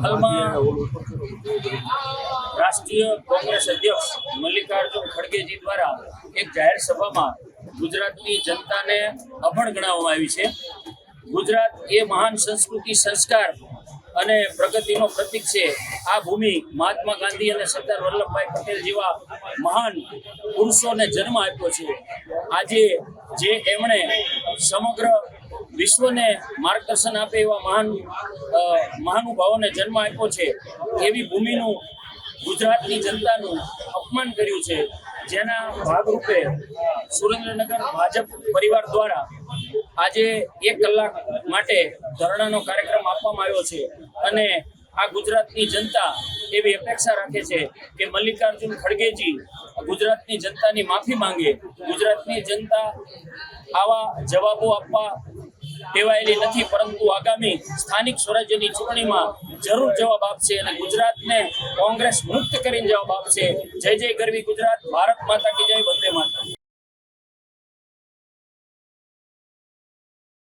હાલમાં રાષ્ટ્રીય કોંગ્રેસ અધ્યક્ષ મલ્લિકાર્જુન ખડગેજી દ્વારા એક જાહેર સભામાં ગુજરાતની જનતાને અભણ ગણાવવામાં આવી છે. ગુજરાત એ મહાન સંસ્કૃતિ, સંસ્કાર અને પ્રગતિનો પ્રતીક છે. આ ભૂમિ મહાત્મા ગાંધી અને સરદાર વલ્લભભાઈ પટેલ જેવા મહાન પુરુષોને જન્મ આપ્યો છે. આજે જે એમણે સમગ્ર વિશ્વને માર્ગદર્શન આપે એવા મહાનુભાવોને જન્મ આપ્યો છે, એવી ભૂમિનું ગુજરાતની જનતાનું અપમાન કર્યું છે. જેના ભાગરૂપે સુરેન્દ્રનગર ભાજપ પરિવાર દ્વારા આજે 1 કલાક માટે ધરણાનો કાર્યક્રમ આપવામાં આવ્યો છે. અને આ ગુજરાતની જનતા એવી અપેક્ષા રાખે છે કે મલ્લિકાર્જુન ખડગેજી ગુજરાતની જનતાની માફી માંગે. ગુજરાતની જનતા આવા જવાબો આપવા ટેવાયેલી નથી, પરંતુ આગામી સ્થાનિક સ્વરાજ્યની ચૂંટણીમાં જરૂર જવાબ આપશે અને ગુજરાતને કોંગ્રેસ મુક્ત કરીને જવાબ આપશે. જય જય ગરવી ગુજરાત, ભારત માતા કી જય, વંદે માતરમ.